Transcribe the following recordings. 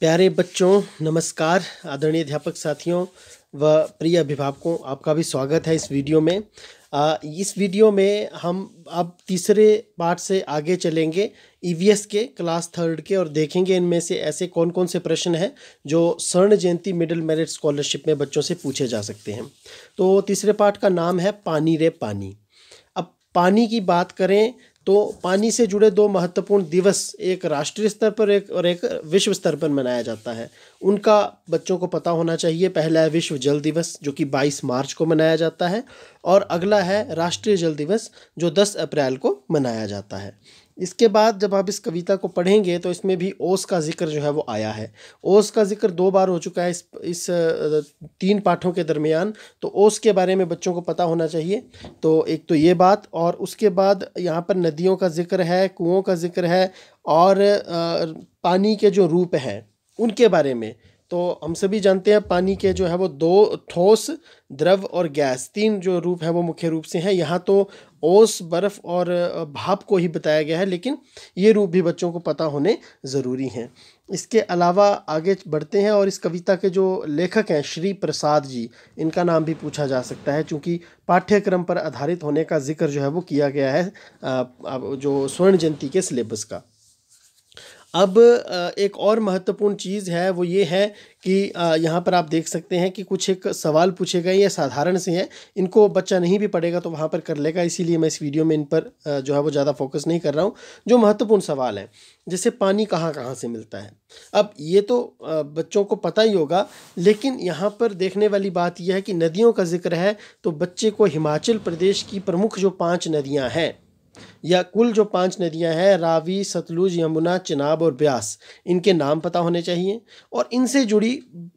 प्यारे बच्चों, नमस्कार। आदरणीय अध्यापक साथियों व प्रिय अभिभावकों, आपका भी स्वागत है इस वीडियो में। इस वीडियो में हम अब तीसरे पार्ट से आगे चलेंगे ईवीएस के क्लास थर्ड के, और देखेंगे इनमें से ऐसे कौन कौन से प्रश्न हैं जो स्वर्ण जयंती मिडिल मेरिट स्कॉलरशिप में बच्चों से पूछे जा सकते हैं। तो तीसरे पार्ट का नाम है पानी रे पानी। अब पानी की बात करें तो पानी से जुड़े दो महत्वपूर्ण दिवस, एक राष्ट्रीय स्तर पर एक विश्व स्तर पर मनाया जाता है। उनका बच्चों को पता होना चाहिए। पहला है विश्व जल दिवस जो कि 22 मार्च को मनाया जाता है, और अगला है राष्ट्रीय जल दिवस जो 10 अप्रैल को मनाया जाता है। इसके बाद जब आप इस कविता को पढ़ेंगे तो इसमें भी ओस का जिक्र जो है वो आया है। ओस का जिक्र 2 बार हो चुका है इस 3 पाठों के दरमियान। तो ओस के बारे में बच्चों को पता होना चाहिए। तो एक तो ये बात, और उसके बाद यहाँ पर नदियों का जिक्र है, कुओं का जिक्र है, और पानी के जो रूप हैं उनके बारे में। तो हम सभी जानते हैं पानी के जो है वो 2 ठोस, द्रव और गैस, 3 जो रूप है वो मुख्य रूप से हैं। यहाँ तो ओस, बर्फ़ और भाप को ही बताया गया है, लेकिन ये रूप भी बच्चों को पता होने ज़रूरी हैं। इसके अलावा आगे बढ़ते हैं, और इस कविता के जो लेखक हैं श्री प्रसाद जी, इनका नाम भी पूछा जा सकता है, चूँकि पाठ्यक्रम पर आधारित होने का जिक्र जो है वो किया गया है जो स्वर्ण जयंती के सिलेबस का। अब एक और महत्वपूर्ण चीज़ है वो ये है कि यहाँ पर आप देख सकते हैं कि कुछ एक सवाल पूछे गए, ये साधारण से हैं, इनको बच्चा नहीं भी पढ़ेगा तो वहाँ पर कर लेगा, इसीलिए मैं इस वीडियो में इन पर जो है वो ज़्यादा फोकस नहीं कर रहा हूँ। जो महत्वपूर्ण सवाल है, जैसे पानी कहाँ कहाँ से मिलता है, अब ये तो बच्चों को पता ही होगा, लेकिन यहाँ पर देखने वाली बात यह है कि नदियों का जिक्र है तो बच्चे को हिमाचल प्रदेश की प्रमुख जो 5 नदियाँ हैं, या कुल जो 5 नदियां हैं, रावी, सतलुज, यमुना, चिनाब और ब्यास, इनके नाम पता होने चाहिए, और इनसे जुड़ी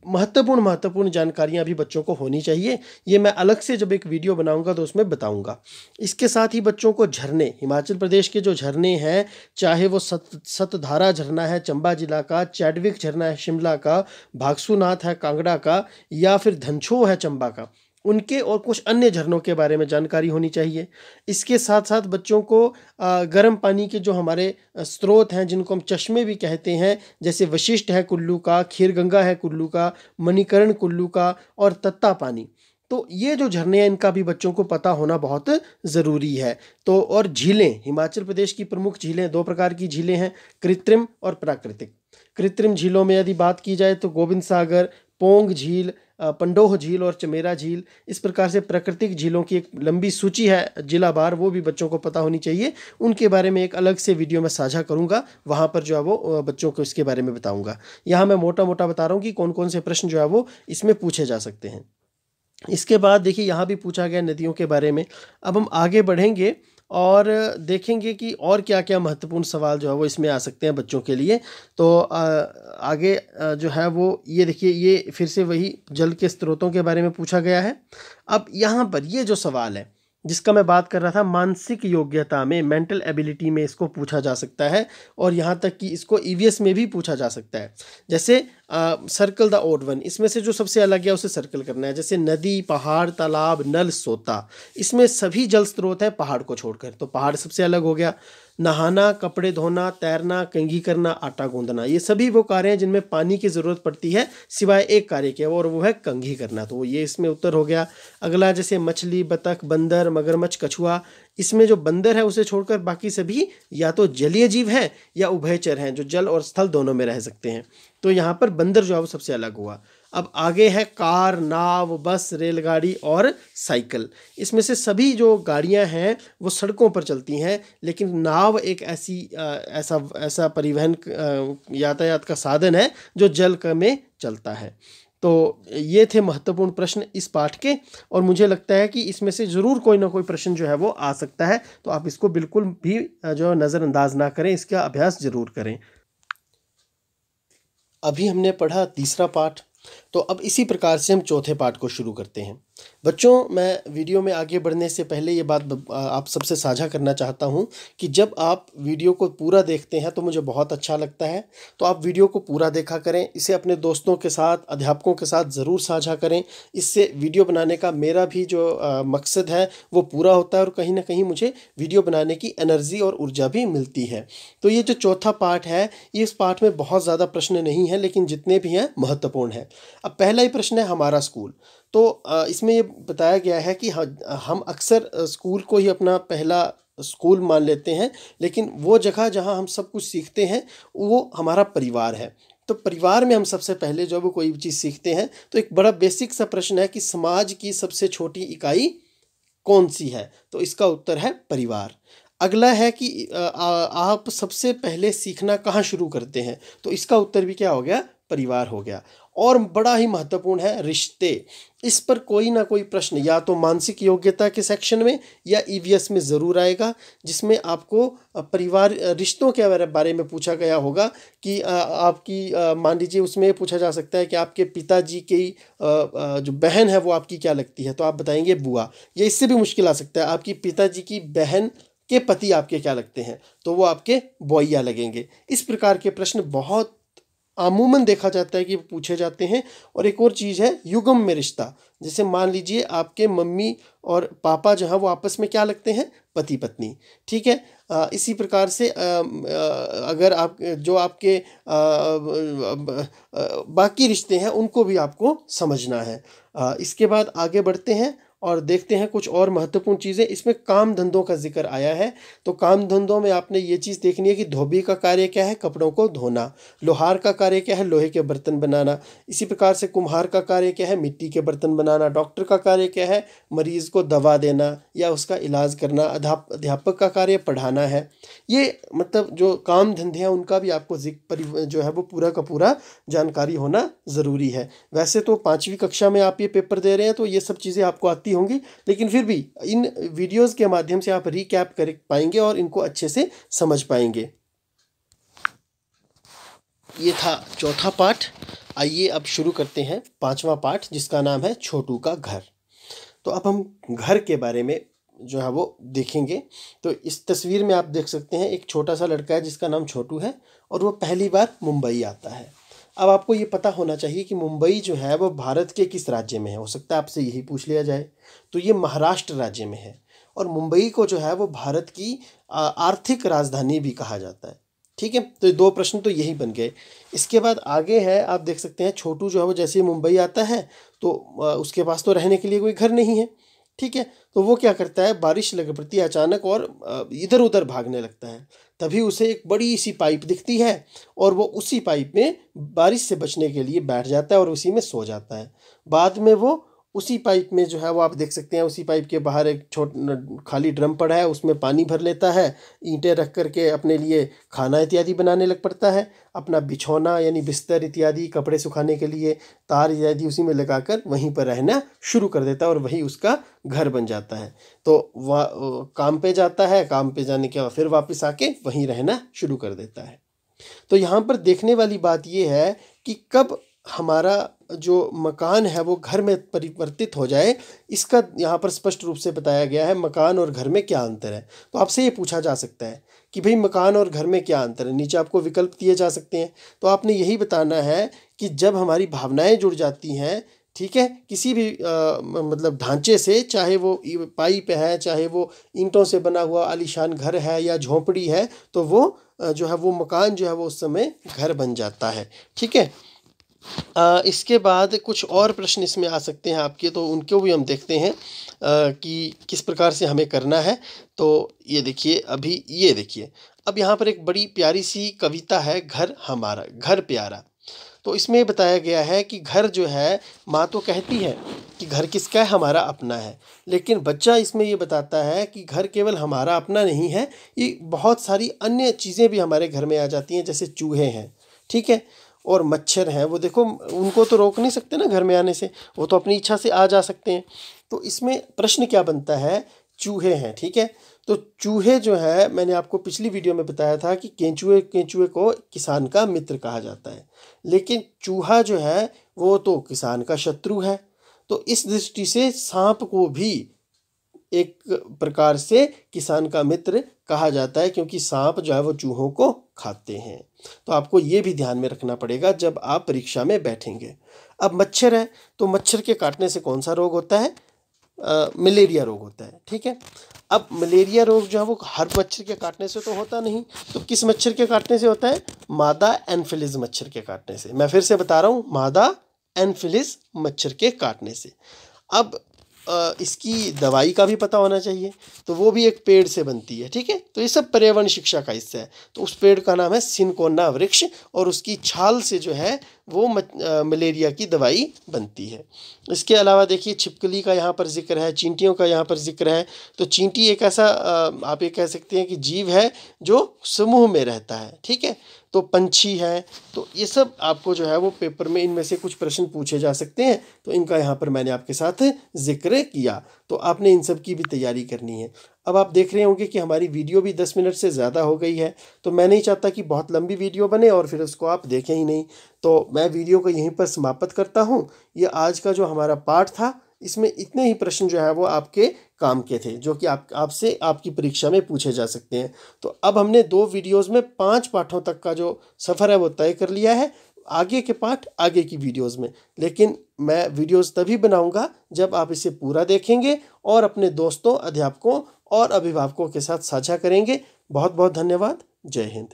महत्वपूर्ण जानकारियां भी बच्चों को होनी चाहिए। ये मैं अलग से जब एक वीडियो बनाऊंगा तो उसमें बताऊंगा। इसके साथ ही बच्चों को झरने, हिमाचल प्रदेश के जो झरने हैं, चाहे वो सतधारा झरना है चंबा जिला का, चैडविक झरना है शिमला का, भागसूनाथ है कांगड़ा का, या फिर धनछो है चंबा का, उनके और कुछ अन्य झरनों के बारे में जानकारी होनी चाहिए। इसके साथ साथ बच्चों को गर्म पानी के जो हमारे स्रोत हैं, जिनको हम चश्मे भी कहते हैं, जैसे वशिष्ठ है कुल्लू का, खीरगंगा है कुल्लू का, मणिकर्ण कुल्लू का, और तत्ता पानी, तो ये जो झरने हैं इनका भी बच्चों को पता होना बहुत ज़रूरी है। तो और झीलें, हिमाचल प्रदेश की प्रमुख झीलें 2 प्रकार की झीलें हैं, कृत्रिम और प्राकृतिक। कृत्रिम झीलों में यदि बात की जाए तो गोबिंद सागर, पोंग झील, पंडोह झील और चमेरा झील, इस प्रकार से प्राकृतिक झीलों की एक लंबी सूची है जिला बार, वो भी बच्चों को पता होनी चाहिए। उनके बारे में एक अलग से वीडियो में साझा करूंगा, वहाँ पर जो है वो बच्चों को इसके बारे में बताऊंगा। यहाँ मैं मोटा मोटा बता रहा हूँ कि कौन कौन से प्रश्न जो है वो इसमें पूछे जा सकते हैं। इसके बाद देखिए यहाँ भी पूछा गया नदियों के बारे में। अब हम आगे बढ़ेंगे और देखेंगे कि और क्या क्या महत्वपूर्ण सवाल जो है वो इसमें आ सकते हैं बच्चों के लिए। तो आगे जो है वो ये देखिए, ये फिर से वही जल के स्रोतों के बारे में पूछा गया है। अब यहाँ पर ये जो सवाल है जिसका मैं बात कर रहा था, मानसिक योग्यता में, मेंटल एबिलिटी में इसको पूछा जा सकता है, और यहाँ तक कि इसको ईवीएस में भी पूछा जा सकता है। जैसे सर्कल द ओड वन, इसमें से जो सबसे अलग है उसे सर्कल करना है। जैसे नदी, पहाड़, तालाब, नल, सोता, इसमें सभी जल स्रोत हैं पहाड़ को छोड़कर, तो पहाड़ सबसे अलग हो गया। नहाना, कपड़े धोना, तैरना, कंघी करना, आटा गूंदना, ये सभी वो कार्य हैं जिनमें पानी की ज़रूरत पड़ती है सिवाय एक कार्य के, और वो है कंघी करना, तो ये इसमें उत्तर हो गया। अगला जैसे मछली, बतख, बंदर, मगरमच्छ, कछुआ, इसमें जो बंदर है उसे छोड़कर बाकी सभी या तो जलीय जीव हैं या उभयचर हैं, जो जल और स्थल दोनों में रह सकते हैं। तो यहाँ पर बंदर जो है वो सबसे अलग हुआ। अब आगे है कार, नाव, बस, रेलगाड़ी और साइकिल। इसमें से सभी जो गाड़ियाँ हैं वो सड़कों पर चलती हैं, लेकिन नाव एक ऐसा परिवहन यातायात का साधन है जो जल में चलता है। तो ये थे महत्वपूर्ण प्रश्न इस पाठ के, और मुझे लगता है कि इसमें से ज़रूर कोई ना कोई प्रश्न जो है वो आ सकता है, तो आप इसको बिल्कुल भी जो नज़रअंदाज ना करें, इसका अभ्यास ज़रूर करें। अभी हमने पढ़ा तीसरा पाठ, तो अब इसी प्रकार से हम चौथे पाठ को शुरू करते हैं। बच्चों, मैं वीडियो में आगे बढ़ने से पहले ये बात आप सबसे साझा करना चाहता हूँ कि जब आप वीडियो को पूरा देखते हैं तो मुझे बहुत अच्छा लगता है। तो आप वीडियो को पूरा देखा करें, इसे अपने दोस्तों के साथ, अध्यापकों के साथ ज़रूर साझा करें। इससे वीडियो बनाने का मेरा भी जो मकसद है वो पूरा होता है और कहीं ना कहीं मुझे वीडियो बनाने की एनर्जी और ऊर्जा भी मिलती है। तो ये जो चौथा पार्ट है, इस पार्ट में बहुत ज़्यादा प्रश्न नहीं हैं, लेकिन जितने भी हैं महत्वपूर्ण हैं। अब पहला ही प्रश्न है हमारा स्कूल। तो इसमें ये बताया गया है कि हम अक्सर स्कूल को ही अपना पहला स्कूल मान लेते हैं, लेकिन वो जगह जहाँ हम सब कुछ सीखते हैं वो हमारा परिवार है। तो परिवार में हम सबसे पहले जब कोई चीज़ सीखते हैं तो एक बड़ा बेसिक सा प्रश्न है कि समाज की सबसे छोटी इकाई कौन सी है? तो इसका उत्तर है परिवार। अगला है कि आप सबसे पहले सीखना कहाँ शुरू करते हैं? तो इसका उत्तर भी क्या हो गया? परिवार हो गया। और बड़ा ही महत्वपूर्ण है रिश्ते। इस पर कोई ना कोई प्रश्न या तो मानसिक योग्यता के सेक्शन में या ईवीएस में ज़रूर आएगा, जिसमें आपको परिवार रिश्तों के बारे में पूछा गया होगा कि आपकी मान लीजिए उसमें ये पूछा जा सकता है कि आपके पिताजी की जो बहन है वो आपकी क्या लगती है? तो आप बताएंगे बुआ। या इससे भी मुश्किल आ सकता है, आपकी पिताजी की बहन के पति आपके क्या लगते हैं? तो वो आपके बौइया लगेंगे। इस प्रकार के प्रश्न बहुत अमूमन देखा जाता है कि पूछे जाते हैं। और एक और चीज़ है युग्म में रिश्ता। जैसे मान लीजिए आपके मम्मी और पापा जो हैं वो आपस में क्या लगते हैं? पति पत्नी। ठीक है। इसी प्रकार से अगर आप जो आपके बाकी रिश्ते हैं उनको भी आपको समझना है। इसके बाद आगे बढ़ते हैं और देखते हैं कुछ और महत्वपूर्ण चीज़ें। इसमें काम धंधों का जिक्र आया है। तो काम धंधों में आपने ये चीज़ देखनी है कि धोबी का कार्य क्या है? कपड़ों को धोना। लोहार का कार्य क्या है? लोहे के बर्तन बनाना। इसी प्रकार से कुम्हार का कार्य क्या है? मिट्टी के बर्तन बनाना। डॉक्टर का कार्य क्या है? मरीज़ को दवा देना या उसका इलाज करना। अध्यापक का कार्य पढ़ाना है। ये मतलब जो काम धंधे हैं उनका भी आपको जो है वो पूरा का पूरा जानकारी होना ज़रूरी है। वैसे तो 5वीं कक्षा में आप ये पेपर दे रहे हैं तो ये सब चीज़ें आपको आती होंगी, लेकिन फिर भी इन वीडियोस के माध्यम से आप रिकैप कर पाएंगे और इनको अच्छे से समझ पाएंगे। ये था चौथा पार्ट। आइए अब शुरू करते हैं 5वां पार्ट, जिसका नाम है छोटू का घर। तो अब हम घर के बारे में जो है वो देखेंगे। तो इस तस्वीर में आप देख सकते हैं एक छोटा सा लड़का है जिसका नाम छोटू है और वो पहली बार मुंबई आता है। अब आपको ये पता होना चाहिए कि मुंबई जो है वो भारत के किस राज्य में है। हो सकता है आपसे यही पूछ लिया जाए। तो ये महाराष्ट्र राज्य में है और मुंबई को जो है वो भारत की आर्थिक राजधानी भी कहा जाता है। ठीक है। तो ये 2 प्रश्न तो यही बन गए। इसके बाद आगे है, आप देख सकते हैं छोटू जो है वो जैसे ही मुंबई आता है तो उसके पास तो रहने के लिए कोई घर नहीं है। ठीक है। तो वो क्या करता है, बारिश लग पड़ती है अचानक और इधर उधर भागने लगता है। तभी उसे एक बड़ी सी पाइप दिखती है और वो उसी पाइप में बारिश से बचने के लिए बैठ जाता है और उसी में सो जाता है। बाद में वो उसी पाइप में जो है वो आप देख सकते हैं उसी पाइप के बाहर एक खाली ड्रम पड़ा है, उसमें पानी भर लेता है। ईंटें रख करके अपने लिए खाना इत्यादि बनाने लग पड़ता है। अपना बिछौना यानी बिस्तर इत्यादि, कपड़े सुखाने के लिए तार इत्यादि उसी में लगाकर वहीं पर रहना शुरू कर देता है और वही उसका घर बन जाता है। तो वह काम पे जाता है, काम पे जाने के बाद फिर वापस आके वहीं रहना शुरू कर देता है। तो यहाँ पर देखने वाली बात यह है कि कब हमारा जो मकान है वो घर में परिवर्तित हो जाए, इसका यहाँ पर स्पष्ट रूप से बताया गया है। मकान और घर में क्या अंतर है? तो आपसे ये पूछा जा सकता है कि भाई मकान और घर में क्या अंतर है। नीचे आपको विकल्प दिए जा सकते हैं। तो आपने यही बताना है कि जब हमारी भावनाएं जुड़ जाती हैं, ठीक है, किसी भी मतलब ढांचे से, चाहे वो पाइप है, चाहे वो ईंटों से बना हुआ आलीशान घर है या झोंपड़ी है, तो वो जो है वो मकान जो है वो उस समय घर बन जाता है। ठीक है। इसके बाद कुछ और प्रश्न इसमें आ सकते हैं आपके, तो उनको भी हम देखते हैं कि किस प्रकार से हमें करना है। तो ये देखिए, अभी ये देखिए, अब यहाँ पर एक बड़ी प्यारी सी कविता है, घर हमारा घर प्यारा। तो इसमें बताया गया है कि घर जो है, माँ तो कहती है कि घर किसका है? हमारा अपना है। लेकिन बच्चा इसमें ये बताता है कि घर केवल हमारा अपना नहीं है, ये बहुत सारी अन्य चीज़ें भी हमारे घर में आ जाती हैं, जैसे चूहे हैं, ठीक है, और मच्छर हैं। वो देखो, उनको तो रोक नहीं सकते ना घर में आने से, वो तो अपनी इच्छा से आ जा सकते हैं। तो इसमें प्रश्न क्या बनता है? चूहे हैं, ठीक है। तो चूहे जो है, मैंने आपको पिछली वीडियो में बताया था कि केंचुए को किसान का मित्र कहा जाता है, लेकिन चूहा जो है वो तो किसान का शत्रु है। तो इस दृष्टि से सांप को भी एक प्रकार से किसान का मित्र कहा जाता है, क्योंकि सांप जो है वो चूहों को खाते हैं। तो आपको ये भी ध्यान में रखना पड़ेगा जब आप परीक्षा में बैठेंगे। अब मच्छर है, तो मच्छर के काटने से कौन सा रोग होता है? मलेरिया रोग होता है। ठीक है, अब मलेरिया रोग जो है वो हर मच्छर के काटने से तो होता नहीं, तो किस मच्छर के काटने से होता है? मादा एनफिलिस मच्छर के काटने से। मैं फिर से बता रहा हूँ, मादा एनफिलिस मच्छर के काटने से। अब इसकी दवाई का भी पता होना चाहिए, तो वो भी एक पेड़ से बनती है। ठीक है, तो ये सब पर्यावरण शिक्षा का हिस्सा है। तो उस पेड़ का नाम है सिनकोना वृक्ष, और उसकी छाल से जो है वो मलेरिया की दवाई बनती है। इसके अलावा देखिए, छिपकली का यहाँ पर जिक्र है, चींटियों का यहाँ पर जिक्र है। तो चींटी एक ऐसा आप ये कह सकते हैं कि जीव है जो समूह में रहता है। ठीक है, तो पंछी है। तो ये सब आपको जो है वो पेपर में इनमें से कुछ प्रश्न पूछे जा सकते हैं, तो इनका यहाँ पर मैंने आपके साथ जिक्र किया। तो आपने इन सब की भी तैयारी करनी है। अब आप देख रहे होंगे कि हमारी वीडियो भी 10 मिनट से ज़्यादा हो गई है, तो मैं नहीं चाहता कि बहुत लंबी वीडियो बने और फिर उसको आप देखें ही नहीं। तो मैं वीडियो को यहीं पर समाप्त करता हूँ। ये आज का जो हमारा पाठ था, इसमें इतने ही प्रश्न जो है वो आपके काम के थे, जो कि आपसे आपकी परीक्षा में पूछे जा सकते हैं। तो अब हमने 2 वीडियोस में 5 पाठों तक का जो सफ़र है वो तय कर लिया है। आगे के पाठ आगे की वीडियोस में, लेकिन मैं वीडियोस तभी बनाऊंगा जब आप इसे पूरा देखेंगे और अपने दोस्तों, अध्यापकों और अभिभावकों के साथ साझा करेंगे। बहुत बहुत धन्यवाद। जय हिंद।